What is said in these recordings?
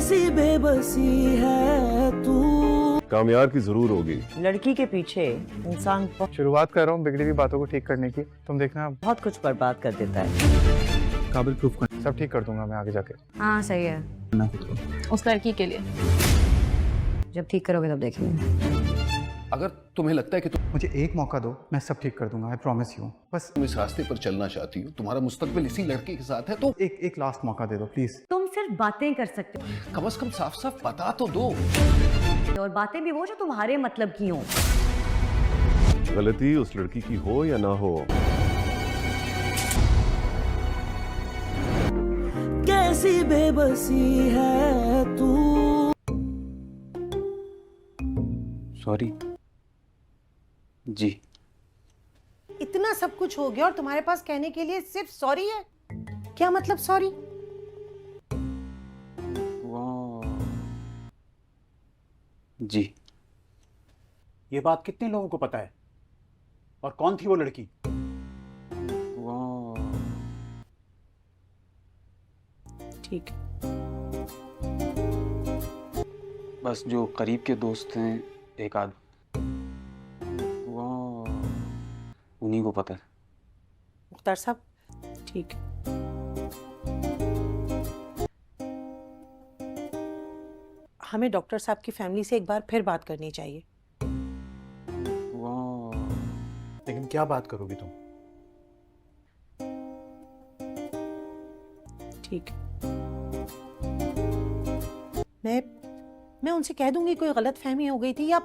कैसी बेबसी है तू। कामयाब की जरूर होगी। लड़की के पीछे इंसान शुरुआत कर रहा हूँ बिगड़ी हुई बातों को ठीक करने की। तुम देखना बहुत कुछ बर्बाद कर देता है। काबिल प्रूफ कर सब ठीक कर दूंगा मैं आगे जाके। हाँ सही है, उस लड़की के लिए। जब ठीक करोगे तब देखेंगे। अगर तुम्हें लगता है कि मुझे एक मौका दो, मैं सब ठीक कर दूंगा, आई प्रॉमिस यू। बस तुम इस रास्ते पर चलना चाहती हो, तुम्हारा मुस्तकबिल इसी लड़के के साथ है, तो एक लास्ट मौका दे दो प्लीज। तुम सिर्फ बातें कर सकते हो, कम से कम साफ साफ बता तो दो। और बातें भी वो जो तुम्हारे मतलब की हो। गलती उस लड़की की हो या ना हो, कैसी बेबसी है तू। सॉरी जी। इतना सब कुछ हो गया और तुम्हारे पास कहने के लिए सिर्फ सॉरी है? क्या मतलब सॉरी? जी। ये बात कितने लोगों को पता है? और कौन थी वो लड़की? ठीक, बस जो करीब के दोस्त हैं एक आध, उन्हीं को पता है। मुख्तार साहब ठीक। हमें डॉक्टर साहब की फैमिली से एक बार फिर बात करनी चाहिए। लेकिन क्या बात करोगी तुम? ठीक, मैं उनसे कह दूंगी कोई गलत फहमी हो गई थी, या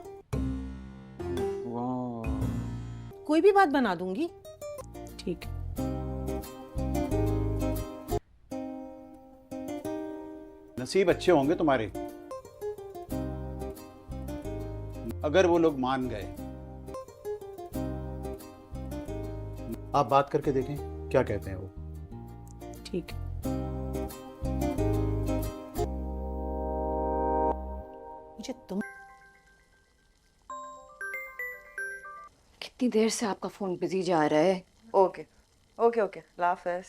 कोई भी बात बना दूंगी। ठीक। नसीब अच्छे होंगे तुम्हारे अगर वो लोग मान गए। आप बात करके देखें क्या कहते हैं वो। ठीक। मुझे तुम कितनी देर से आपका फोन बिजी जा रहा है? ओके ओके ओके, अल्लाह हाफ़िज़।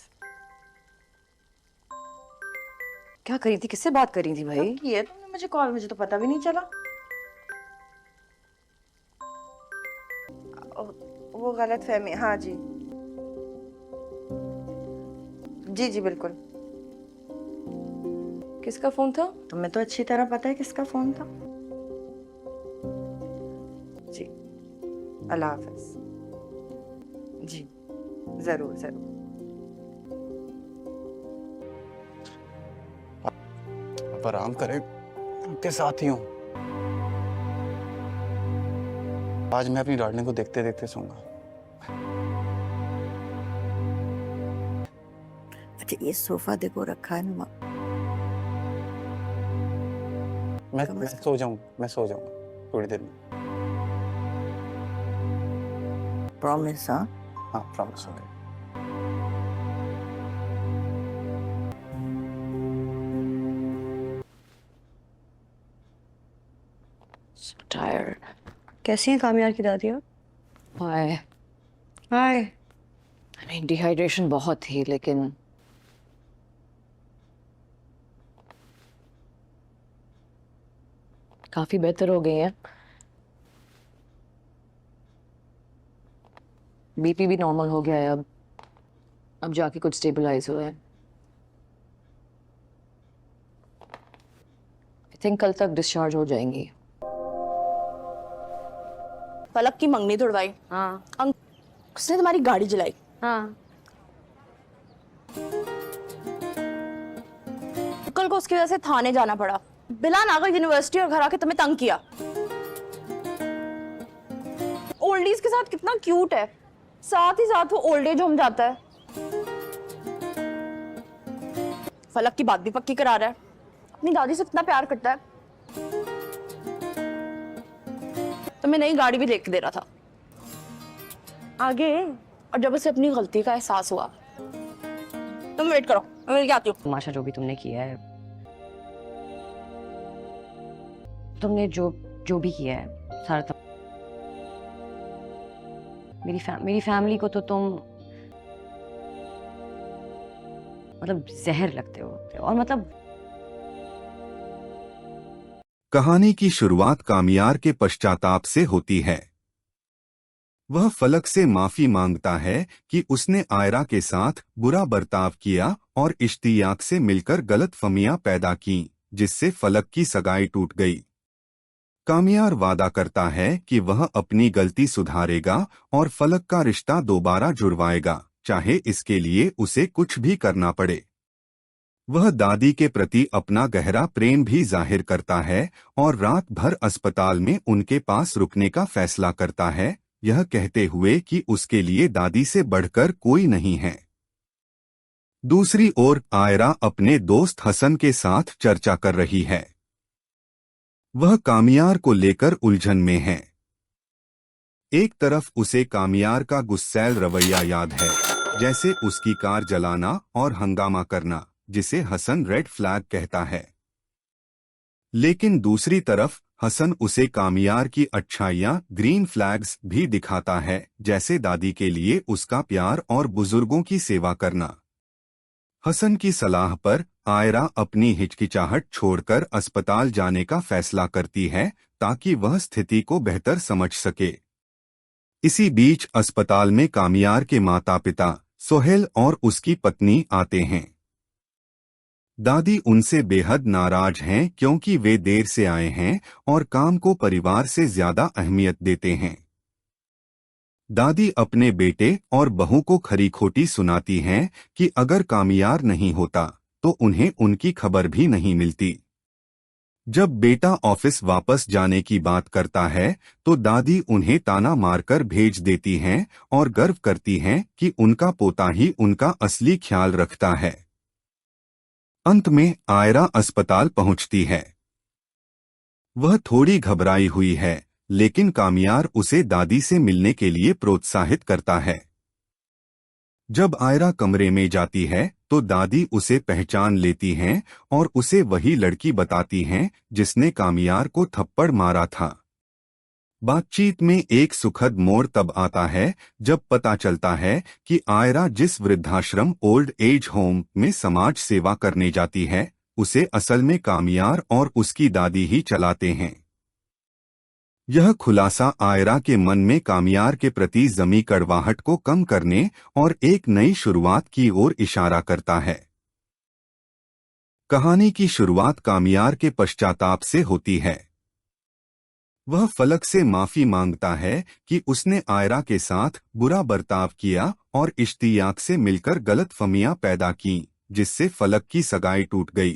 क्या करी थी, किससे बात करी थी भाई? ये तुमने मुझे कॉल, मुझे तो पता भी नहीं चला। वो गलत फहमी, हाँ जी जी जी बिल्कुल। किसका फोन था? तुम्हें तो अच्छी तरह पता है किसका फोन था। जी अल्लाह हाफ़िज़। जी जरूर जरूर। आप आराम करें, आपके साथ ही हूँ। आज मैं अपनी डार्लिंग को देखते देखते सोऊंगा। अच्छा ये सोफा देखो रखा है ना, मैं सो जाऊंगा थोड़ी देर में। प्रॉमिस? हाँ हाँ प्रॉमिस हो गया। टायर्ड। कैसी हैं कामयार की दादी आप? हाय हाय। आई मीन डिहाइड्रेशन बहुत थी, लेकिन काफी बेहतर हो गई है। बीपी भी नॉर्मल हो गया है अब जाके कुछ स्टेबलाइज हुआ है। आई थिंक कल तक डिस्चार्ज हो जाएंगी। पलक की मंगनी तोड़वाई। हाँ। उसने तुम्हारी गाड़ी जलाई। हाँ। कल को उसकी वजह से थाने जाना पड़ा। बिलान आ गई यूनिवर्सिटी और घर आके तुम्हें तंग किया। ओल्ड एज के साथ कितना क्यूट है, साथ ही साथ वो ओल्ड एज होम जाता है। फलक की बात भी पक्की करा रहा है, अपनी दादी से कितना प्यार करता है। तो मैं नई गाड़ी भी देख के दे रहा था आगे, और जब उसे अपनी गलती का एहसास हुआ। तुम वेट करो, मैं लेके आती हूँ। तमाशा जो भी तुमने किया है, तुमने जो भी किया है सारा मेरी फैमिली को तो तुम मतलब जहर लगते हो। और मतलब कहानी की शुरुआत कामियार के पश्चाताप से होती है। वह फलक से माफी मांगता है कि उसने आयरा के साथ बुरा बर्ताव किया और इश्तियाक से मिलकर गलतफहमियां पैदा की, जिससे फलक की सगाई टूट गई। कामियार वादा करता है कि वह अपनी गलती सुधारेगा और फलक का रिश्ता दोबारा जुड़वाएगा, चाहे इसके लिए उसे कुछ भी करना पड़े। वह दादी के प्रति अपना गहरा प्रेम भी जाहिर करता है और रात भर अस्पताल में उनके पास रुकने का फैसला करता है, यह कहते हुए कि उसके लिए दादी से बढ़कर कोई नहीं है। दूसरी ओर आयरा अपने दोस्त हसन के साथ चर्चा कर रही है। वह कामियार को लेकर उलझन में है। एक तरफ उसे कामियार का गुस्सैल रवैया याद है, जैसे उसकी कार जलाना और हंगामा करना, जिसे हसन रेड फ्लैग कहता है। लेकिन दूसरी तरफ हसन उसे कामियार की अच्छाइयां ग्रीन फ्लैग्स भी दिखाता है, जैसे दादी के लिए उसका प्यार और बुजुर्गों की सेवा करना। हसन की सलाह पर आयरा अपनी हिचकिचाहट छोड़कर अस्पताल जाने का फैसला करती है ताकि वह स्थिति को बेहतर समझ सके। इसी बीच अस्पताल में कामियार के माता पिता सोहेल और उसकी पत्नी आते हैं। दादी उनसे बेहद नाराज हैं क्योंकि वे देर से आए हैं और काम को परिवार से ज्यादा अहमियत देते हैं। दादी अपने बेटे और बहू को खरी खोटी सुनाती हैं कि अगर कामियार नहीं होता तो उन्हें उनकी खबर भी नहीं मिलती। जब बेटा ऑफिस वापस जाने की बात करता है तो दादी उन्हें ताना मारकर भेज देती हैं और गर्व करती हैं कि उनका पोता ही उनका असली ख्याल रखता है। अंत में आयरा अस्पताल पहुंचती है। वह थोड़ी घबराई हुई है, लेकिन कामियार उसे दादी से मिलने के लिए प्रोत्साहित करता है। जब आयरा कमरे में जाती है तो दादी उसे पहचान लेती हैं और उसे वही लड़की बताती हैं जिसने कामियार को थप्पड़ मारा था। बातचीत में एक सुखद मोड़ तब आता है जब पता चलता है कि आयरा जिस वृद्धाश्रम ओल्ड एज होम में समाज सेवा करने जाती है, उसे असल में कामियार और उसकी दादी ही चलाते हैं। यह खुलासा आयरा के मन में कामियार के प्रति जमी कड़वाहट को कम करने और एक नई शुरुआत की ओर इशारा करता है। कहानी की शुरुआत कामियार के पश्चाताप से होती है। वह फलक से माफी मांगता है कि उसने आयरा के साथ बुरा बर्ताव किया और इश्तियाक से मिलकर गलतफहमियां पैदा की, जिससे फलक की सगाई टूट गई।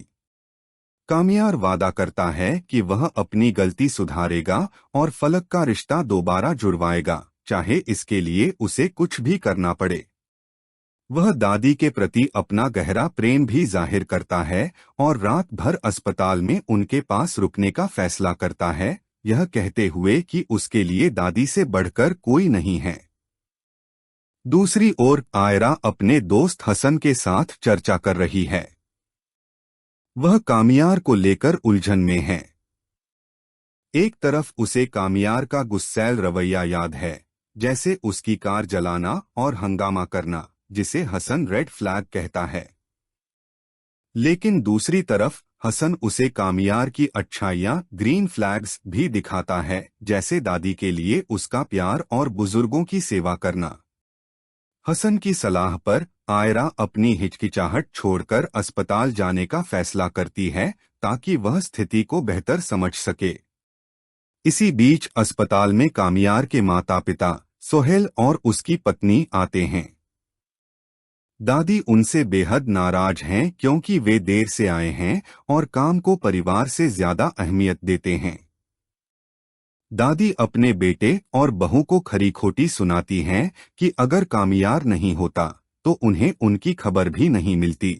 कामियार वादा करता है कि वह अपनी गलती सुधारेगा और फलक का रिश्ता दोबारा जुड़वाएगा, चाहे इसके लिए उसे कुछ भी करना पड़े। वह दादी के प्रति अपना गहरा प्रेम भी जाहिर करता है और रात भर अस्पताल में उनके पास रुकने का फैसला करता है, यह कहते हुए कि उसके लिए दादी से बढ़कर कोई नहीं है। दूसरी ओर आयरा अपने दोस्त हसन के साथ चर्चा कर रही है। वह कामियार को लेकर उलझन में है। एक तरफ उसे कामियार का गुस्सैल रवैया याद है, जैसे उसकी कार जलाना और हंगामा करना, जिसे हसन रेड फ्लैग कहता है। लेकिन दूसरी तरफ हसन उसे कामियार की अच्छाइयां ग्रीन फ्लैग्स भी दिखाता है, जैसे दादी के लिए उसका प्यार और बुजुर्गों की सेवा करना। हसन की सलाह पर आयरा अपनी हिचकिचाहट छोड़कर अस्पताल जाने का फैसला करती है ताकि वह स्थिति को बेहतर समझ सके। इसी बीच अस्पताल में कामियार के माता पिता सोहेल और उसकी पत्नी आते हैं। दादी उनसे बेहद नाराज हैं क्योंकि वे देर से आए हैं और काम को परिवार से ज्यादा अहमियत देते हैं। दादी अपने बेटे और बहू को खरी खोटी सुनाती हैं कि अगर कामियार नहीं होता तो उन्हें उनकी खबर भी नहीं मिलती।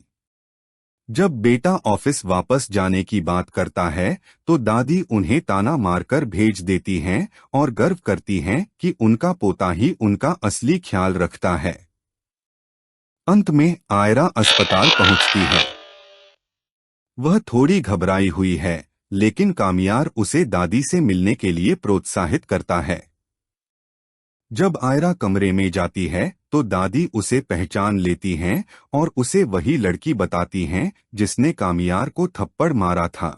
जब बेटा ऑफिस वापस जाने की बात करता है तो दादी उन्हें ताना मारकर भेज देती हैं और गर्व करती हैं कि उनका पोता ही उनका असली ख्याल रखता है। अंत में आयरा अस्पताल पहुंचती है। वह थोड़ी घबराई हुई है, लेकिन कामियार उसे दादी से मिलने के लिए प्रोत्साहित करता है। जब आयरा कमरे में जाती है तो दादी उसे पहचान लेती हैं और उसे वही लड़की बताती हैं जिसने कामियार को थप्पड़ मारा था।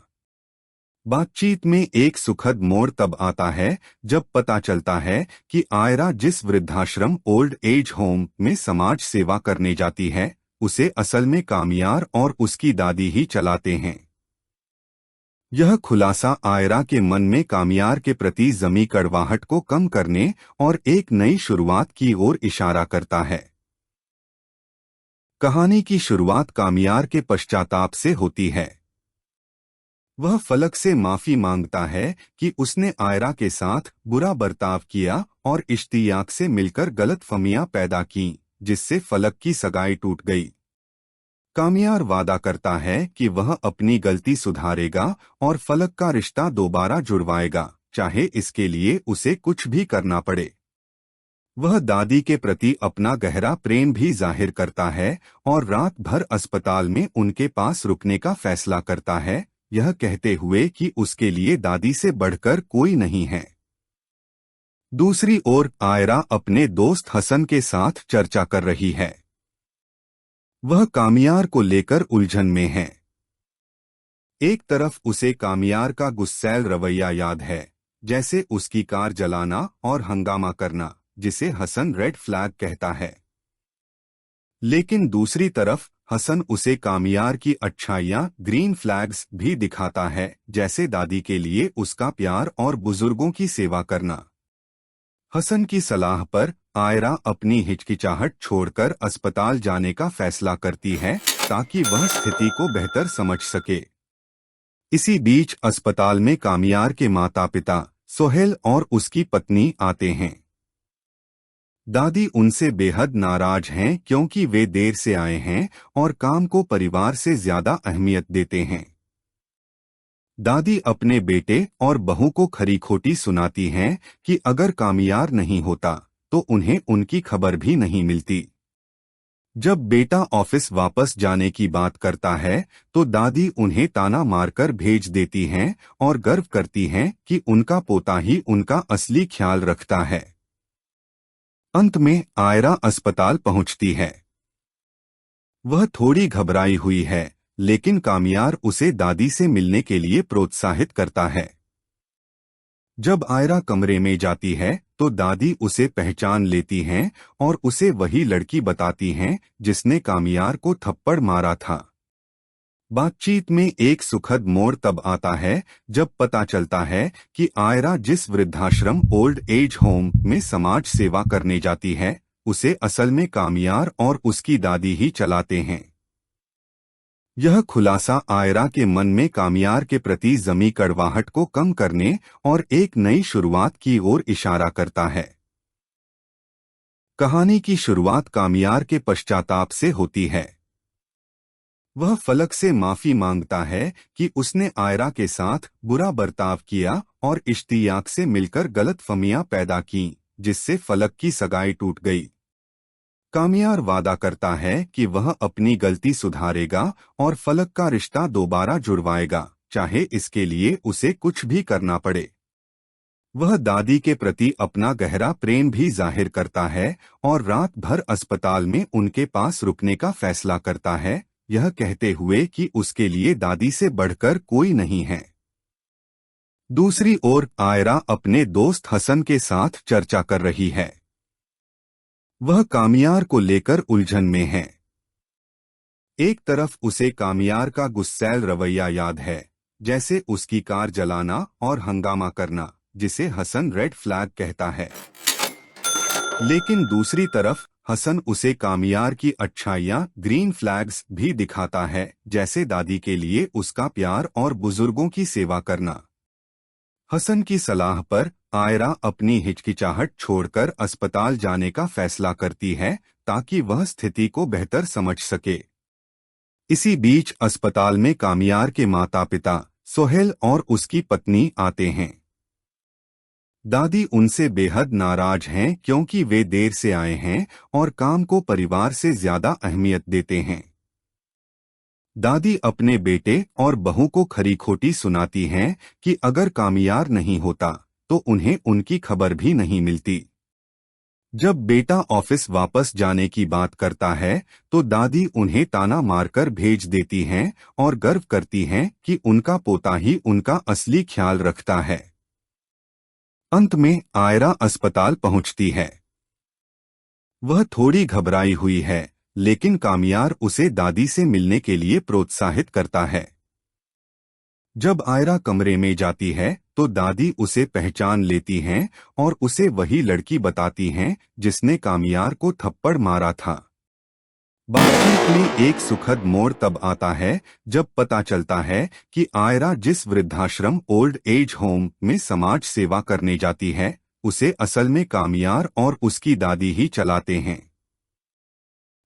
बातचीत में एक सुखद मोड़ तब आता है जब पता चलता है कि आयरा जिस वृद्धाश्रम ओल्ड एज होम में समाज सेवा करने जाती है उसे असल में कामियार और उसकी दादी ही चलाते हैं। यह खुलासा आयरा के मन में कामियार के प्रति जमी कड़वाहट को कम करने और एक नई शुरुआत की ओर इशारा करता है। कहानी की शुरुआत कामियार के पश्चाताप से होती है। वह फलक से माफी मांगता है कि उसने आयरा के साथ बुरा बर्ताव किया और इश्तियाक से मिलकर गलतफहमियां पैदा की, जिससे फलक की सगाई टूट गई। कामियार वादा करता है कि वह अपनी गलती सुधारेगा और फलक का रिश्ता दोबारा जुड़वाएगा, चाहे इसके लिए उसे कुछ भी करना पड़े। वह दादी के प्रति अपना गहरा प्रेम भी जाहिर करता है और रात भर अस्पताल में उनके पास रुकने का फैसला करता है, यह कहते हुए कि उसके लिए दादी से बढ़कर कोई नहीं है। दूसरी ओर आयरा अपने दोस्त हसन के साथ चर्चा कर रही है। वह कामियार को लेकर उलझन में है। एक तरफ उसे कामियार का गुस्सैल रवैया याद है, जैसे उसकी कार जलाना और हंगामा करना, जिसे हसन रेड फ्लैग कहता है। लेकिन दूसरी तरफ हसन उसे कामियार की अच्छाइयां ग्रीन फ्लैग्स भी दिखाता है, जैसे दादी के लिए उसका प्यार और बुजुर्गों की सेवा करना। हसन की सलाह पर आयरा अपनी हिचकिचाहट छोड़कर अस्पताल जाने का फैसला करती है ताकि वह स्थिति को बेहतर समझ सके। इसी बीच अस्पताल में कामियार के माता पिता सोहेल और उसकी पत्नी आते हैं। दादी उनसे बेहद नाराज हैं क्योंकि वे देर से आए हैं और काम को परिवार से ज्यादा अहमियत देते हैं। दादी अपने बेटे और बहू को खरी खोटी सुनाती हैं कि अगर कामियार नहीं होता तो उन्हें उनकी खबर भी नहीं मिलती। जब बेटा ऑफिस वापस जाने की बात करता है तो दादी उन्हें ताना मारकर भेज देती हैं और गर्व करती हैं कि उनका पोता ही उनका असली ख्याल रखता है। अंत में आयरा अस्पताल पहुंचती है। वह थोड़ी घबराई हुई है, लेकिन कामियार उसे दादी से मिलने के लिए प्रोत्साहित करता है। जब आयरा कमरे में जाती है तो दादी उसे पहचान लेती हैं और उसे वही लड़की बताती हैं जिसने कामियार को थप्पड़ मारा था। बातचीत में एक सुखद मोड़ तब आता है जब पता चलता है कि आयरा जिस वृद्धाश्रम ओल्ड एज होम में समाज सेवा करने जाती है उसे असल में कामियार और उसकी दादी ही चलाते हैं। यह खुलासा आयरा के मन में कामियार के प्रति जमी कड़वाहट को कम करने और एक नई शुरुआत की ओर इशारा करता है। कहानी की शुरुआत कामियार के पश्चाताप से होती है। वह फलक से माफी मांगता है कि उसने आयरा के साथ बुरा बर्ताव किया और इश्तियाक से मिलकर गलतफहमियां पैदा की, जिससे फलक की सगाई टूट गई। कामियार वादा करता है कि वह अपनी गलती सुधारेगा और फलक का रिश्ता दोबारा जुड़वाएगा, चाहे इसके लिए उसे कुछ भी करना पड़े। वह दादी के प्रति अपना गहरा प्रेम भी जाहिर करता है और रात भर अस्पताल में उनके पास रुकने का फैसला करता है, यह कहते हुए कि उसके लिए दादी से बढ़कर कोई नहीं है। दूसरी ओर आयरा अपने दोस्त हसन के साथ चर्चा कर रही है। वह कामियार को लेकर उलझन में है। एक तरफ उसे कामियार का गुस्सैल रवैया याद है, जैसे उसकी कार जलाना और हंगामा करना, जिसे हसन रेड फ्लैग कहता है। लेकिन दूसरी तरफ हसन उसे कामियार की अच्छाइयां ग्रीन फ्लैग्स भी दिखाता है, जैसे दादी के लिए उसका प्यार और बुजुर्गों की सेवा करना। हसन की सलाह पर आयरा अपनी हिचकिचाहट छोड़कर अस्पताल जाने का फैसला करती है ताकि वह स्थिति को बेहतर समझ सके। इसी बीच अस्पताल में कामियार के माता पिता सोहेल और उसकी पत्नी आते हैं। दादी उनसे बेहद नाराज हैं क्योंकि वे देर से आए हैं और काम को परिवार से ज्यादा अहमियत देते हैं। दादी अपने बेटे और बहू को खरी खोटी सुनाती हैं कि अगर कामियार नहीं होता तो उन्हें उनकी खबर भी नहीं मिलती। जब बेटा ऑफिस वापस जाने की बात करता है तो दादी उन्हें ताना मारकर भेज देती हैं और गर्व करती हैं कि उनका पोता ही उनका असली ख्याल रखता है। अंत में आयरा अस्पताल पहुंचती है। वह थोड़ी घबराई हुई है, लेकिन कामियार उसे दादी से मिलने के लिए प्रोत्साहित करता है। जब आयरा कमरे में जाती है तो दादी उसे पहचान लेती हैं और उसे वही लड़की बताती हैं जिसने कामियार को थप्पड़ मारा था। बातचीत में एक सुखद मोड़ तब आता है जब पता चलता है कि आयरा जिस वृद्धाश्रम ओल्ड एज होम में समाज सेवा करने जाती है उसे असल में कामियार और उसकी दादी ही चलाते हैं।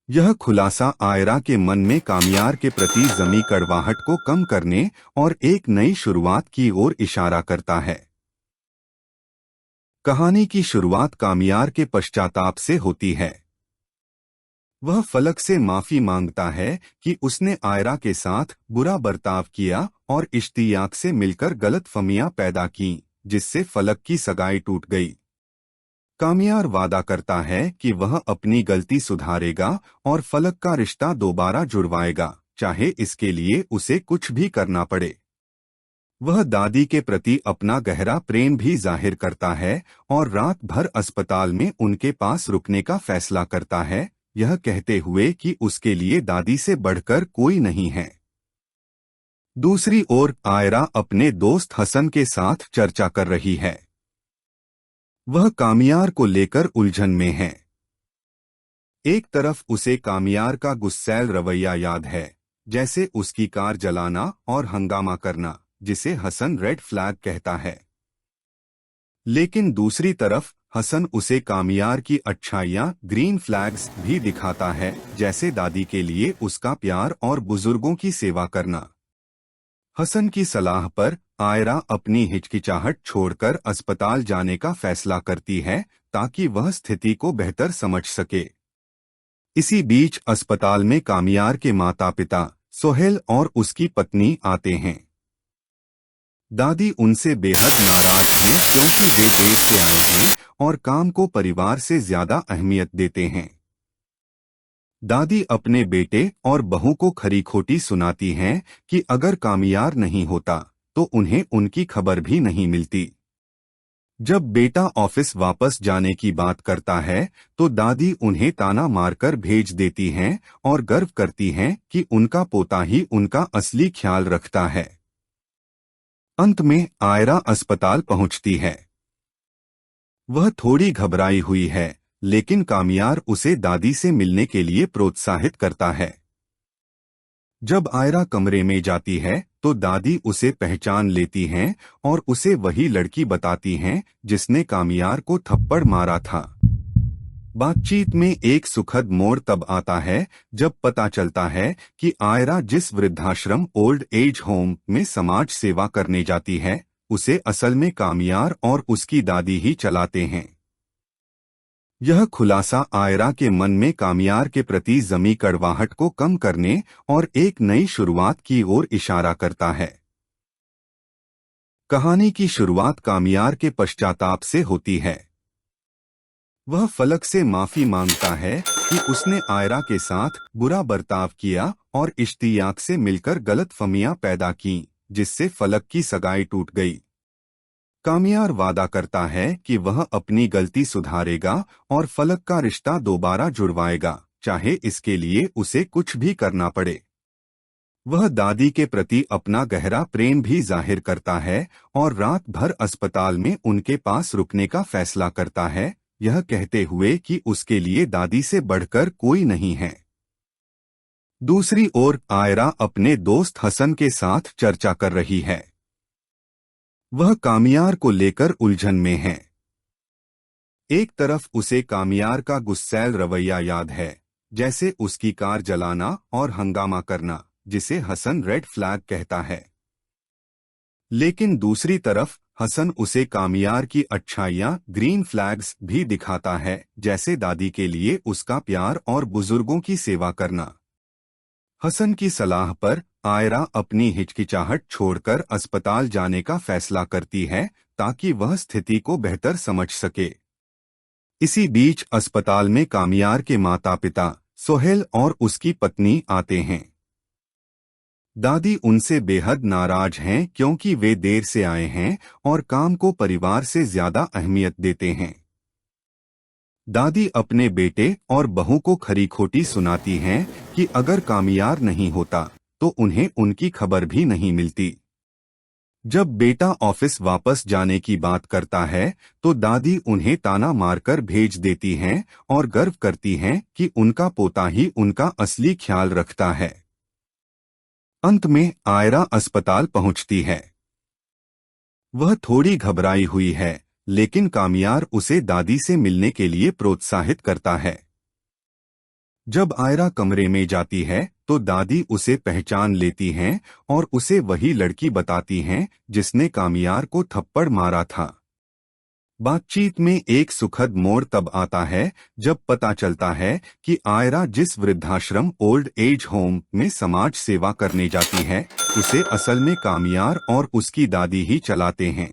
यह खुलासा आयरा के मन में कामियार के प्रति जमी कड़वाहट को कम करने और एक नई शुरुआत की ओर इशारा करता है। कहानी की शुरुआत कामियार के पश्चाताप से होती है। वह फलक से माफी मांगता है कि उसने आयरा के साथ बुरा बर्ताव किया और इश्तियाक से मिलकर गलतफहमियां पैदा की, जिससे फलक की सगाई टूट गई। कामियार वादा करता है कि वह अपनी गलती सुधारेगा और फलक का रिश्ता दोबारा जुड़वाएगा, चाहे इसके लिए उसे कुछ भी करना पड़े। वह दादी के प्रति अपना गहरा प्रेम भी जाहिर करता है और रात भर अस्पताल में उनके पास रुकने का फैसला करता है, यह कहते हुए कि उसके लिए दादी से बढ़कर कोई नहीं है। दूसरी ओर आयरा अपने दोस्त हसन के साथ चर्चा कर रही है। वह कामियार को लेकर उलझन में है। एक तरफ उसे कामियार का गुस्सैल रवैया याद है, जैसे उसकी कार जलाना और हंगामा करना, जिसे हसन रेड फ्लैग कहता है। लेकिन दूसरी तरफ हसन उसे कामियार की अच्छाइयां ग्रीन फ्लैग्स भी दिखाता है, जैसे दादी के लिए उसका प्यार और बुजुर्गों की सेवा करना। हसन की सलाह पर आयरा अपनी हिचकिचाहट छोड़कर अस्पताल जाने का फैसला करती है ताकि वह स्थिति को बेहतर समझ सके। इसी बीच अस्पताल में कामियार के माता पिता सोहेल और उसकी पत्नी आते हैं। दादी उनसे बेहद नाराज हैं क्योंकि वे देर से आए हैं और काम को परिवार से ज्यादा अहमियत देते हैं। दादी अपने बेटे और बहू को खरी खोटी सुनाती हैं कि अगर कामियार नहीं होता तो उन्हें उनकी खबर भी नहीं मिलती। जब बेटा ऑफिस वापस जाने की बात करता है तो दादी उन्हें ताना मारकर भेज देती हैं और गर्व करती हैं कि उनका पोता ही उनका असली ख्याल रखता है। अंत में आयरा अस्पताल पहुंचती है। वह थोड़ी घबराई हुई है, लेकिन कामियार उसे दादी से मिलने के लिए प्रोत्साहित करता है। जब आयरा कमरे में जाती है तो दादी उसे पहचान लेती हैं और उसे वही लड़की बताती हैं जिसने कामियार को थप्पड़ मारा था। बातचीत में एक सुखद मोड़ तब आता है जब पता चलता है कि आयरा जिस वृद्धाश्रम ओल्ड एज होम में समाज सेवा करने जाती है उसे असल में कामियार और उसकी दादी ही चलाते हैं। यह खुलासा आयरा के मन में कामियार के प्रति जमी कड़वाहट को कम करने और एक नई शुरुआत की ओर इशारा करता है। कहानी की शुरुआत कामियार के पश्चाताप से होती है। वह फलक से माफी मांगता है कि उसने आयरा के साथ बुरा बर्ताव किया और इश्तियाक से मिलकर गलतफहमियां पैदा की, जिससे फलक की सगाई टूट गई। कामियार वादा करता है कि वह अपनी गलती सुधारेगा और फलक का रिश्ता दोबारा जुड़वाएगा, चाहे इसके लिए उसे कुछ भी करना पड़े। वह दादी के प्रति अपना गहरा प्रेम भी जाहिर करता है और रात भर अस्पताल में उनके पास रुकने का फैसला करता है, यह कहते हुए कि उसके लिए दादी से बढ़कर कोई नहीं है। दूसरी ओर आयरा अपने दोस्त हसन के साथ चर्चा कर रही है। वह कामियार को लेकर उलझन में है। एक तरफ उसे कामियार का गुस्सैल रवैया याद है, जैसे उसकी कार जलाना और हंगामा करना, जिसे हसन रेड फ्लैग कहता है। लेकिन दूसरी तरफ हसन उसे कामियार की अच्छाइयां ग्रीन फ्लैग्स भी दिखाता है, जैसे दादी के लिए उसका प्यार और बुजुर्गों की सेवा करना। हसन की सलाह पर आयरा अपनी हिचकिचाहट छोड़कर अस्पताल जाने का फैसला करती है ताकि वह स्थिति को बेहतर समझ सके। इसी बीच अस्पताल में कामियार के माता पिता सोहेल और उसकी पत्नी आते हैं। दादी उनसे बेहद नाराज हैं क्योंकि वे देर से आए हैं और काम को परिवार से ज्यादा अहमियत देते हैं। दादी अपने बेटे और बहू को खरी खोटी सुनाती हैं कि अगर कामियार नहीं होता तो उन्हें उनकी खबर भी नहीं मिलती। जब बेटा ऑफिस वापस जाने की बात करता है तो दादी उन्हें ताना मारकर भेज देती हैं और गर्व करती हैं कि उनका पोता ही उनका असली ख्याल रखता है। अंत में आयरा अस्पताल पहुंचती है। वह थोड़ी घबराई हुई है, लेकिन कामियार उसे दादी से मिलने के लिए प्रोत्साहित करता है। जब आयरा कमरे में जाती है तो दादी उसे पहचान लेती हैं और उसे वही लड़की बताती हैं जिसने कामियार को थप्पड़ मारा था। बातचीत में एक सुखद मोड़ तब आता है जब पता चलता है कि आयरा जिस वृद्धाश्रम ओल्ड एज होम में समाज सेवा करने जाती है उसे असल में कामियार और उसकी दादी ही चलाते हैं।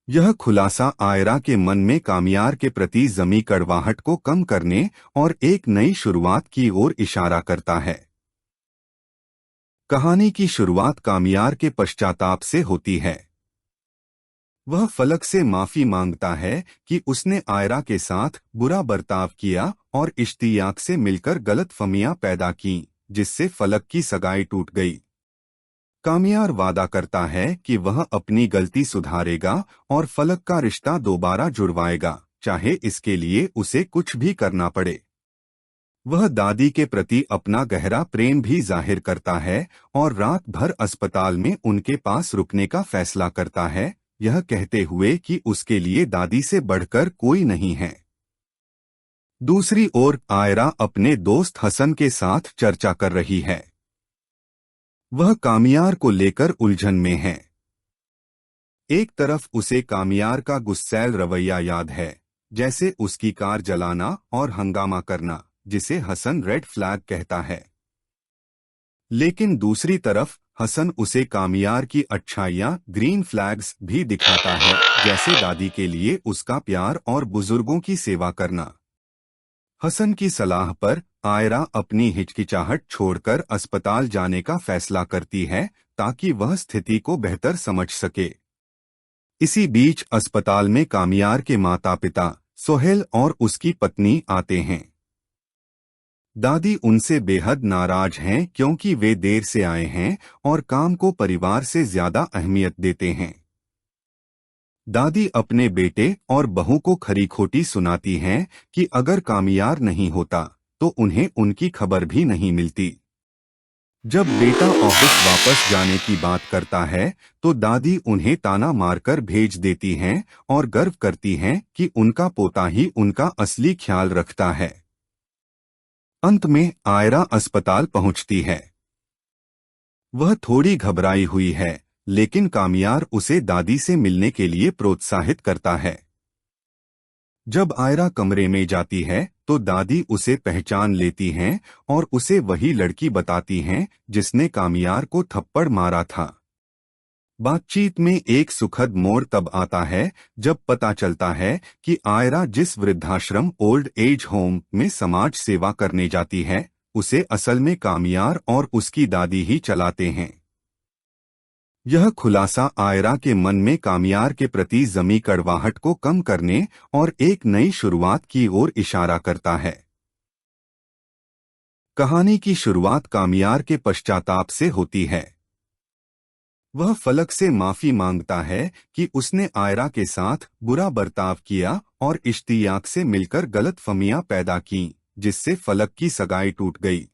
यह खुलासा आयरा के मन में कामियार के प्रति जमी कड़वाहट को कम करने और एक नई शुरुआत की ओर इशारा करता है। कहानी की शुरुआत कामियार के पश्चाताप से होती है। वह फलक से माफी मांगता है कि उसने आयरा के साथ बुरा बर्ताव किया और इश्तियाक से मिलकर गलतफहमियां पैदा की, जिससे फलक की सगाई टूट गई। कामियार वादा करता है कि वह अपनी गलती सुधारेगा और फलक का रिश्ता दोबारा जुड़वाएगा, चाहे इसके लिए उसे कुछ भी करना पड़े। वह दादी के प्रति अपना गहरा प्रेम भी जाहिर करता है और रात भर अस्पताल में उनके पास रुकने का फैसला करता है, यह कहते हुए कि उसके लिए दादी से बढ़कर कोई नहीं है। दूसरी ओर आयरा अपने दोस्त हसन के साथ चर्चा कर रही है। वह कामियार को लेकर उलझन में है। एक तरफ उसे कामियार का गुस्सैल रवैया याद है, जैसे उसकी कार जलाना और हंगामा करना, जिसे हसन रेड फ्लैग कहता है। लेकिन दूसरी तरफ हसन उसे कामियार की अच्छाइयां ग्रीन फ्लैग्स भी दिखाता है, जैसे दादी के लिए उसका प्यार और बुजुर्गों की सेवा करना। हसन की सलाह पर आयरा अपनी हिचकिचाहट छोड़कर अस्पताल जाने का फैसला करती है ताकि वह स्थिति को बेहतर समझ सके। इसी बीच अस्पताल में कामियार के माता पिता सोहेल और उसकी पत्नी आते हैं। दादी उनसे बेहद नाराज हैं क्योंकि वे देर से आए हैं और काम को परिवार से ज्यादा अहमियत देते हैं। दादी अपने बेटे और बहू को खरी खोटी सुनाती हैं कि अगर कामियार नहीं होता तो उन्हें उनकी खबर भी नहीं मिलती। जब बेटा ऑफिस वापस जाने की बात करता है तो दादी उन्हें ताना मारकर भेज देती हैं और गर्व करती हैं कि उनका पोता ही उनका असली ख्याल रखता है। अंत में आयरा अस्पताल पहुंचती है। वह थोड़ी घबराई हुई है, लेकिन कामियार उसे दादी से मिलने के लिए प्रोत्साहित करता है। जब आयरा कमरे में जाती है तो दादी उसे पहचान लेती हैं और उसे वही लड़की बताती हैं जिसने कामियार को थप्पड़ मारा था। बातचीत में एक सुखद मोड़ तब आता है जब पता चलता है कि आयरा जिस वृद्धाश्रम ओल्ड एज होम में समाज सेवा करने जाती है उसे असल में कामियार और उसकी दादी ही चलाते हैं। यह खुलासा आयरा के मन में कामियार के प्रति जमी कड़वाहट को कम करने और एक नई शुरुआत की ओर इशारा करता है। कहानी की शुरुआत कामियार के पश्चाताप से होती है। वह फलक से माफी मांगता है कि उसने आयरा के साथ बुरा बर्ताव किया और इश्तियाक से मिलकर गलतफहमियां पैदा की, जिससे फलक की सगाई टूट गई।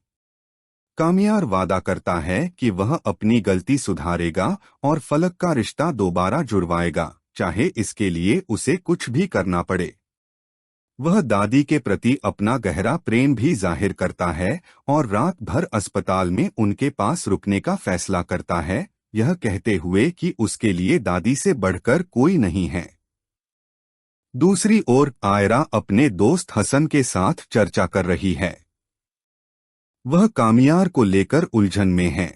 कामियार वादा करता है कि वह अपनी गलती सुधारेगा और फलक का रिश्ता दोबारा जुड़वाएगा, चाहे इसके लिए उसे कुछ भी करना पड़े। वह दादी के प्रति अपना गहरा प्रेम भी जाहिर करता है और रात भर अस्पताल में उनके पास रुकने का फैसला करता है, यह कहते हुए कि उसके लिए दादी से बढ़कर कोई नहीं है। दूसरी ओर आयरा अपने दोस्त हसन के साथ चर्चा कर रही है। वह कामियार को लेकर उलझन में है।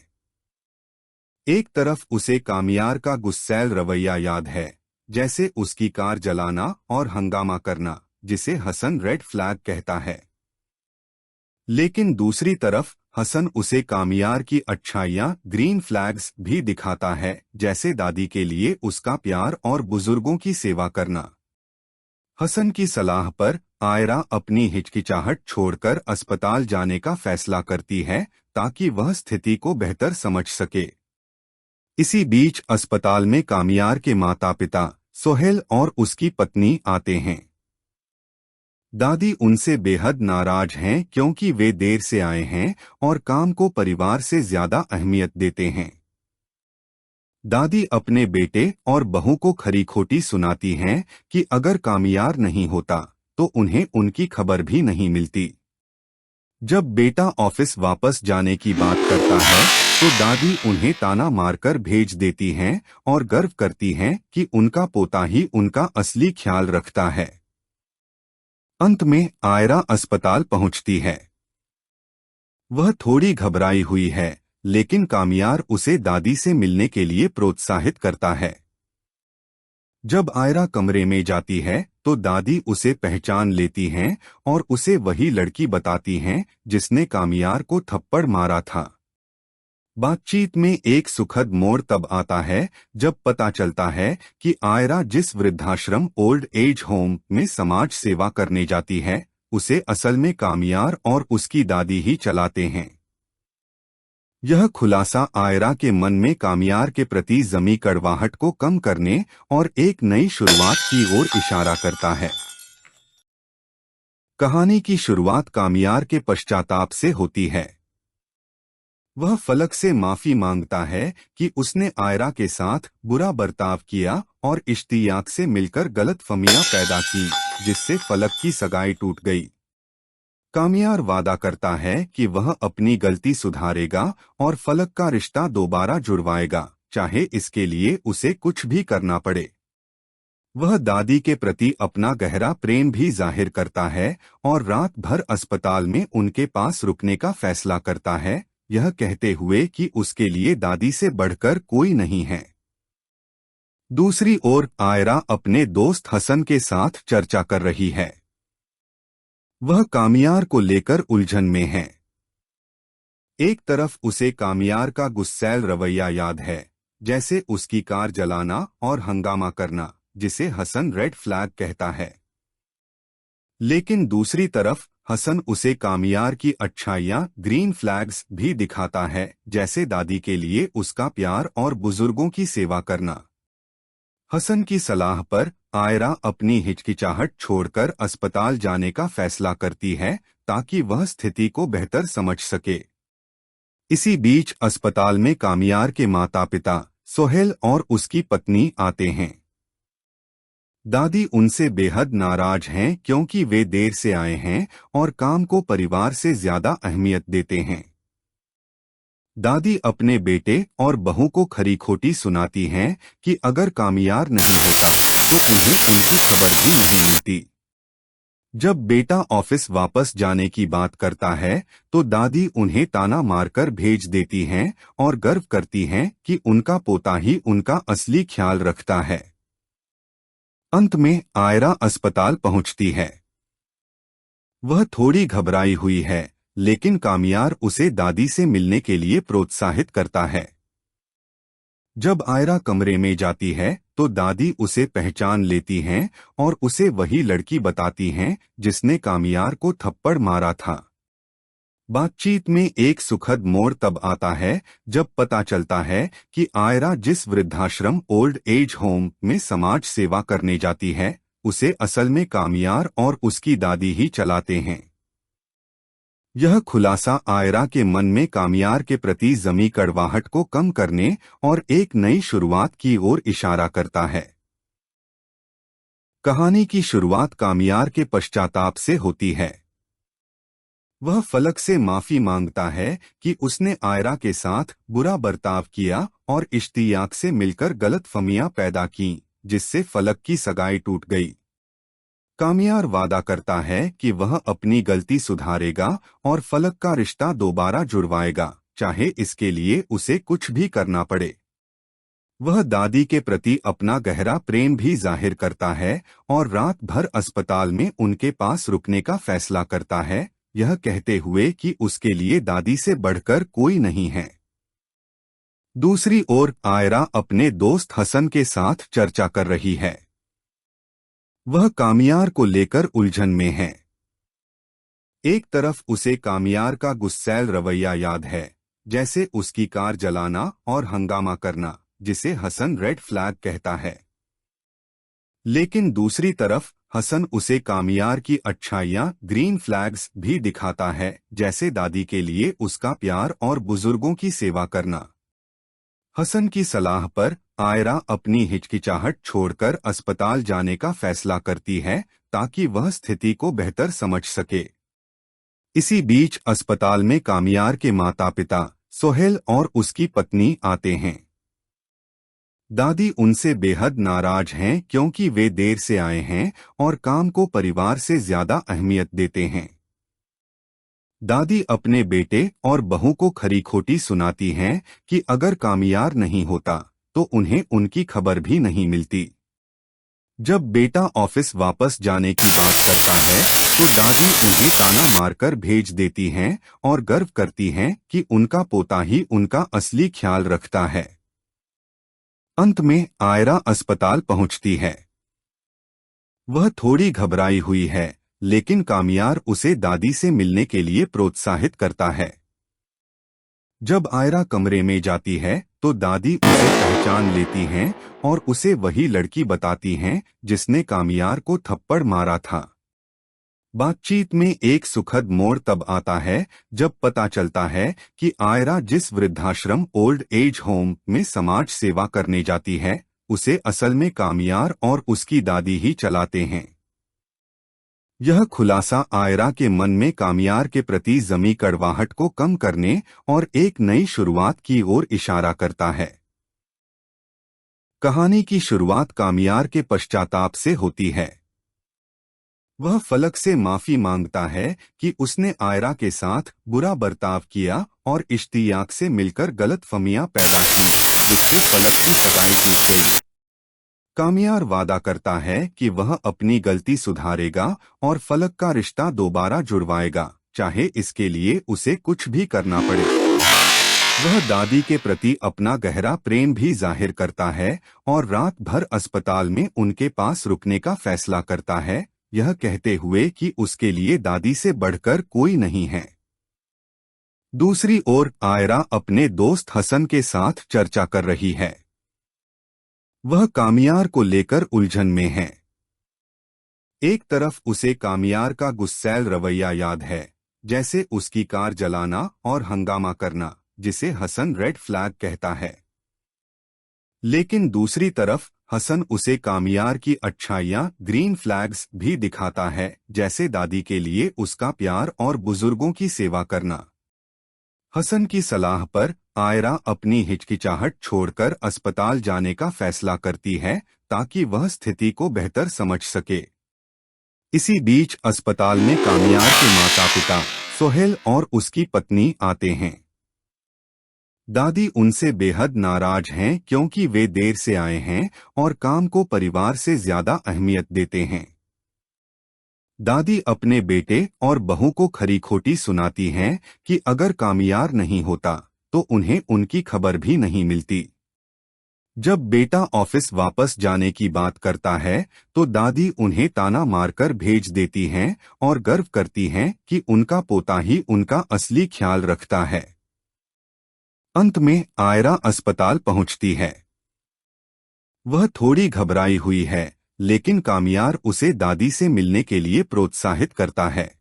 एक तरफ उसे कामियार का गुस्सैल रवैया याद है, जैसे उसकी कार जलाना और हंगामा करना, जिसे हसन रेड फ्लैग कहता है। लेकिन दूसरी तरफ हसन उसे कामियार की अच्छाइयाँ ग्रीन फ्लैग्स भी दिखाता है, जैसे दादी के लिए उसका प्यार और बुजुर्गों की सेवा करना। हसन की सलाह पर आयरा अपनी हिचकिचाहट छोड़कर अस्पताल जाने का फैसला करती है ताकि वह स्थिति को बेहतर समझ सके। इसी बीच अस्पताल में कामियार के माता पिता सोहेल और उसकी पत्नी आते हैं। दादी उनसे बेहद नाराज हैं क्योंकि वे देर से आए हैं और काम को परिवार से ज्यादा अहमियत देते हैं। दादी अपने बेटे और बहू को खरी खोटी सुनाती हैं कि अगर कामियार नहीं होता तो उन्हें उनकी खबर भी नहीं मिलती। जब बेटा ऑफिस वापस जाने की बात करता है तो दादी उन्हें ताना मारकर भेज देती हैं और गर्व करती हैं कि उनका पोता ही उनका असली ख्याल रखता है। अंत में आयरा अस्पताल पहुंचती है। वह थोड़ी घबराई हुई है, लेकिन कामियार उसे दादी से मिलने के लिए प्रोत्साहित करता है। जब आयरा कमरे में जाती है तो दादी उसे पहचान लेती हैं और उसे वही लड़की बताती हैं जिसने कामियार को थप्पड़ मारा था। बातचीत में एक सुखद मोड़ तब आता है जब पता चलता है कि आयरा जिस वृद्धाश्रम ओल्ड एज होम में समाज सेवा करने जाती है उसे असल में कामियार और उसकी दादी ही चलाते हैं। यह खुलासा आयरा के मन में कामियार के प्रति जमी कड़वाहट को कम करने और एक नई शुरुआत की ओर इशारा करता है। कहानी की शुरुआत कामियार के पश्चाताप से होती है। वह फलक से माफी मांगता है कि उसने आयरा के साथ बुरा बर्ताव किया और इश्तियाक से मिलकर गलतफहमियां पैदा की, जिससे फलक की सगाई टूट गई। कामियार वादा करता है कि वह अपनी गलती सुधारेगा और फलक का रिश्ता दोबारा जुड़वाएगा, चाहे इसके लिए उसे कुछ भी करना पड़े। वह दादी के प्रति अपना गहरा प्रेम भी जाहिर करता है और रात भर अस्पताल में उनके पास रुकने का फैसला करता है, यह कहते हुए कि उसके लिए दादी से बढ़कर कोई नहीं है। दूसरी ओर आयरा अपने दोस्त हसन के साथ चर्चा कर रही है। वह कामियार को लेकर उलझन में है। एक तरफ उसे कामियार का गुस्सैल रवैया याद है, जैसे उसकी कार जलाना और हंगामा करना, जिसे हसन रेड फ्लैग कहता है। लेकिन दूसरी तरफ हसन उसे कामियार की अच्छाइयाँ ग्रीन फ्लैग्स भी दिखाता है, जैसे दादी के लिए उसका प्यार और बुजुर्गों की सेवा करना। हसन की सलाह पर आयरा अपनी हिचकिचाहट छोड़कर अस्पताल जाने का फैसला करती है ताकि वह स्थिति को बेहतर समझ सके। इसी बीच अस्पताल में कामियार के माता पिता सोहेल और उसकी पत्नी आते हैं। दादी उनसे बेहद नाराज हैं क्योंकि वे देर से आए हैं और काम को परिवार से ज्यादा अहमियत देते हैं। दादी अपने बेटे और बहू को खरी खोटी सुनाती हैं कि अगर कामियार नहीं होता तो उन्हें उनकी खबर भी नहीं मिलती। जब बेटा ऑफिस वापस जाने की बात करता है तो दादी उन्हें ताना मारकर भेज देती हैं और गर्व करती हैं कि उनका पोता ही उनका असली ख्याल रखता है। अंत में आयरा अस्पताल पहुंचती है। वह थोड़ी घबराई हुई है, लेकिन कामियार उसे दादी से मिलने के लिए प्रोत्साहित करता है। जब आयरा कमरे में जाती है तो दादी उसे पहचान लेती हैं और उसे वही लड़की बताती हैं जिसने कामियार को थप्पड़ मारा था। बातचीत में एक सुखद मोड़ तब आता है जब पता चलता है कि आयरा जिस वृद्धाश्रम ओल्ड एज होम में समाज सेवा करने जाती है उसे असल में कामियार और उसकी दादी ही चलाते हैं। यह खुलासा आयरा के मन में कामियार के प्रति जमी कड़वाहट को कम करने और एक नई शुरुआत की ओर इशारा करता है। कहानी की शुरुआत कामियार के पश्चाताप से होती है। वह फलक से माफी मांगता है कि उसने आयरा के साथ बुरा बर्ताव किया और इश्तियाक से मिलकर गलतफहमियां पैदा की, जिससे फलक की सगाई टूट गई। कामियार वादा करता है कि वह अपनी गलती सुधारेगा और फलक का रिश्ता दोबारा जुड़वाएगा, चाहे इसके लिए उसे कुछ भी करना पड़े। वह दादी के प्रति अपना गहरा प्रेम भी जाहिर करता है और रात भर अस्पताल में उनके पास रुकने का फैसला करता है, यह कहते हुए कि उसके लिए दादी से बढ़कर कोई नहीं है। दूसरी ओर आयरा अपने दोस्त हसन के साथ चर्चा कर रही है। वह कामियार को लेकर उलझन में है। एक तरफ उसे कामियार का गुस्सैल रवैया याद है, जैसे उसकी कार जलाना और हंगामा करना, जिसे हसन रेड फ्लैग कहता है। लेकिन दूसरी तरफ हसन उसे कामियार की अच्छाइयां ग्रीन फ्लैग्स भी दिखाता है, जैसे दादी के लिए उसका प्यार और बुजुर्गों की सेवा करना। हसन की सलाह पर आयरा अपनी हिचकिचाहट छोड़कर अस्पताल जाने का फैसला करती है ताकि वह स्थिति को बेहतर समझ सके। इसी बीच अस्पताल में कामियार के माता पिता सोहेल और उसकी पत्नी आते हैं। दादी उनसे बेहद नाराज हैं क्योंकि वे देर से आए हैं और काम को परिवार से ज्यादा अहमियत देते हैं। दादी अपने बेटे और बहू को खरी खोटी सुनाती हैं कि अगर कामियार नहीं होता तो उन्हें उनकी खबर भी नहीं मिलती। जब बेटा ऑफिस वापस जाने की बात करता है तो दादी उन्हें ताना मारकर भेज देती हैं और गर्व करती हैं कि उनका पोता ही उनका असली ख्याल रखता है। अंत में आयरा अस्पताल पहुंचती है। वह थोड़ी घबराई हुई है, लेकिन कामियार उसे दादी से मिलने के लिए प्रोत्साहित करता है। जब आयरा कमरे में जाती है तो दादी उसे पहचान लेती हैं और उसे वही लड़की बताती हैं जिसने कामियार को थप्पड़ मारा था। बातचीत में एक सुखद मोड़ तब आता है जब पता चलता है कि आयरा जिस वृद्धाश्रम ओल्ड एज होम में समाज सेवा करने जाती है, उसे असल में कामियार और उसकी दादी ही चलाते हैं। यह खुलासा आयरा के मन में कामियार के प्रति जमी कड़वाहट को कम करने और एक नई शुरुआत की ओर इशारा करता है। कहानी की शुरुआत कामियार के पश्चाताप से होती है। वह फलक से माफी मांगता है कि उसने आयरा के साथ बुरा बर्ताव किया और इश्तियाक से मिलकर गलतफहमियां पैदा की, जिससे फलक की सगाई टूट गई। कामियार वादा करता है कि वह अपनी गलती सुधारेगा और फलक का रिश्ता दोबारा जुड़वाएगा, चाहे इसके लिए उसे कुछ भी करना पड़े। वह दादी के प्रति अपना गहरा प्रेम भी जाहिर करता है और रात भर अस्पताल में उनके पास रुकने का फैसला करता है, यह कहते हुए कि उसके लिए दादी से बढ़कर कोई नहीं है। दूसरी ओर आयरा अपने दोस्त हसन के साथ चर्चा कर रही है। वह कामियार को लेकर उलझन में है। एक तरफ उसे कामियार का गुस्सैल रवैया याद है, जैसे उसकी कार जलाना और हंगामा करना, जिसे हसन रेड फ्लैग कहता है। लेकिन दूसरी तरफ हसन उसे कामियार की अच्छाइयां ग्रीन फ्लैग्स भी दिखाता है, जैसे दादी के लिए उसका प्यार और बुजुर्गों की सेवा करना। हसन की सलाह पर आयरा अपनी हिचकिचाहट छोड़कर अस्पताल जाने का फैसला करती है ताकि वह स्थिति को बेहतर समझ सके। इसी बीच अस्पताल में कामियार के माता पिता सोहेल और उसकी पत्नी आते हैं। दादी उनसे बेहद नाराज हैं क्योंकि वे देर से आए हैं और काम को परिवार से ज्यादा अहमियत देते हैं। दादी अपने बेटे और बहू को खरी खोटी सुनाती हैं कि अगर कामियार नहीं होता तो उन्हें उनकी खबर भी नहीं मिलती। जब बेटा ऑफिस वापस जाने की बात करता है तो दादी उन्हें ताना मारकर भेज देती हैं और गर्व करती हैं कि उनका पोता ही उनका असली ख्याल रखता है। अंत में आयरा अस्पताल पहुंचती है। वह थोड़ी घबराई हुई है, लेकिन कामियार उसे दादी से मिलने के लिए प्रोत्साहित करता है।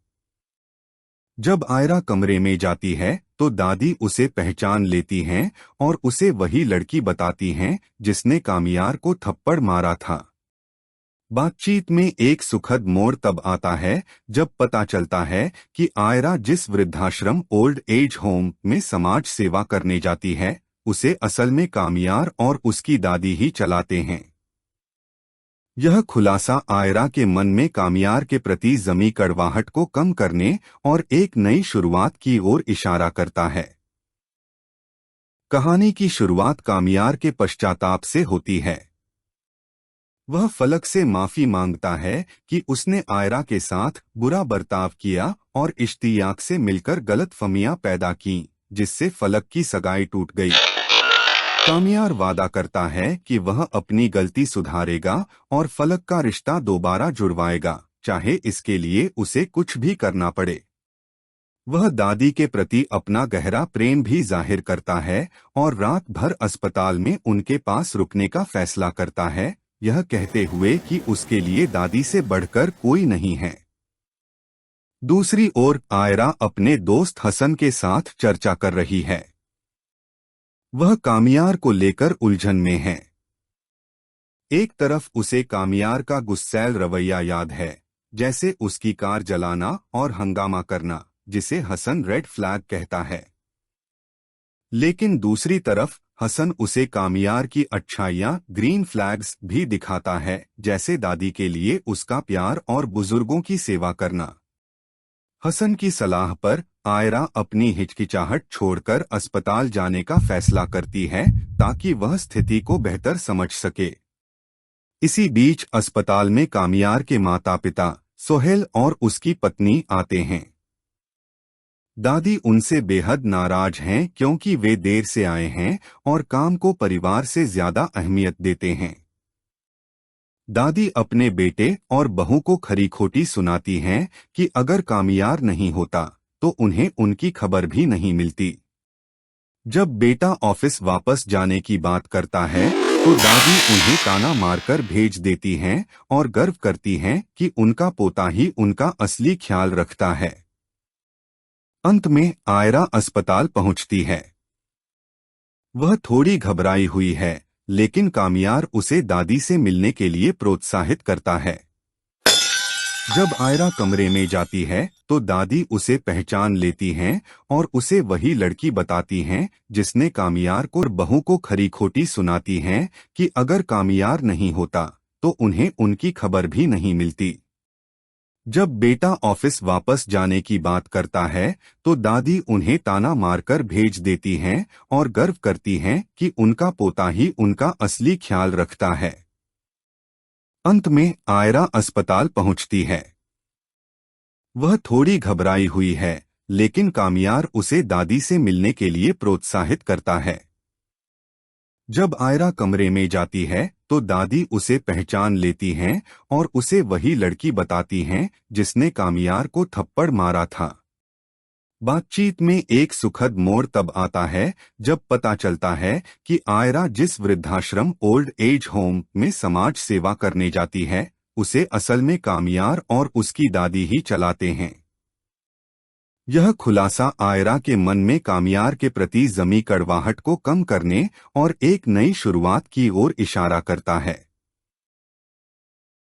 जब आयरा कमरे में जाती है तो दादी उसे पहचान लेती हैं और उसे वही लड़की बताती हैं जिसने कामियार को थप्पड़ मारा था। बातचीत में एक सुखद मोड़ तब आता है जब पता चलता है कि आयरा जिस वृद्धाश्रम ओल्ड एज होम में समाज सेवा करने जाती है, उसे असल में कामियार और उसकी दादी ही चलाते हैं। यह खुलासा आयरा के मन में कामियार के प्रति जमी कड़वाहट को कम करने और एक नई शुरुआत की ओर इशारा करता है। कहानी की शुरुआत कामियार के पश्चाताप से होती है। वह फलक से माफी मांगता है कि उसने आयरा के साथ बुरा बर्ताव किया और इश्तियाक से मिलकर गलतफहमियां पैदा की, जिससे फलक की सगाई टूट गई। कामियार वादा करता है कि वह अपनी गलती सुधारेगा और फलक का रिश्ता दोबारा जुड़वाएगा, चाहे इसके लिए उसे कुछ भी करना पड़े। वह दादी के प्रति अपना गहरा प्रेम भी जाहिर करता है और रात भर अस्पताल में उनके पास रुकने का फैसला करता है, यह कहते हुए कि उसके लिए दादी से बढ़कर कोई नहीं है। दूसरी ओर आयरा अपने दोस्त हसन के साथ चर्चा कर रही है। वह कामियार को लेकर उलझन में है। एक तरफ उसे कामियार का गुस्सैल रवैया याद है, जैसे उसकी कार जलाना और हंगामा करना, जिसे हसन रेड फ्लैग कहता है। लेकिन दूसरी तरफ हसन उसे कामियार की अच्छाइयां ग्रीन फ्लैग्स भी दिखाता है, जैसे दादी के लिए उसका प्यार और बुजुर्गों की सेवा करना। हसन की सलाह पर आयरा अपनी हिचकिचाहट छोड़कर अस्पताल जाने का फैसला करती है ताकि वह स्थिति को बेहतर समझ सके। इसी बीच अस्पताल में कामियार के माता पिता सोहेल और उसकी पत्नी आते हैं। दादी उनसे बेहद नाराज हैं क्योंकि वे देर से आए हैं और काम को परिवार से ज्यादा अहमियत देते हैं। दादी अपने बेटे और बहू को खरी खोटी सुनाती हैं कि अगर कामियार नहीं होता तो उन्हें उनकी खबर भी नहीं मिलती। जब बेटा ऑफिस वापस जाने की बात करता है तो दादी उन्हें ताना मारकर भेज देती हैं और गर्व करती हैं कि उनका पोता ही उनका असली ख्याल रखता है। अंत में आयरा अस्पताल पहुंचती है। वह थोड़ी घबराई हुई है, लेकिन कामियार उसे दादी से मिलने के लिए प्रोत्साहित करता है। जब आयरा कमरे में जाती है तो दादी उसे पहचान लेती हैं और उसे वही लड़की बताती हैं जिसने कामियार को और बहू को खरी खोटी सुनाती हैं कि अगर कामियार नहीं होता तो उन्हें उनकी खबर भी नहीं मिलती। जब बेटा ऑफिस वापस जाने की बात करता है तो दादी उन्हें ताना मारकर भेज देती हैं और गर्व करती हैं कि उनका पोता ही उनका असली ख्याल रखता है। अंत में आयरा अस्पताल पहुंचती है। वह थोड़ी घबराई हुई है, लेकिन कामियार उसे दादी से मिलने के लिए प्रोत्साहित करता है। जब आयरा कमरे में जाती है तो दादी उसे पहचान लेती हैं और उसे वही लड़की बताती हैं जिसने कामियार को थप्पड़ मारा था। बातचीत में एक सुखद मोड़ तब आता है जब पता चलता है कि आयरा जिस वृद्धाश्रम ओल्ड एज होम में समाज सेवा करने जाती है, उसे असल में कामियार और उसकी दादी ही चलाते हैं। यह खुलासा आयरा के मन में कामियार के प्रति जमी कड़वाहट को कम करने और एक नई शुरुआत की ओर इशारा करता है।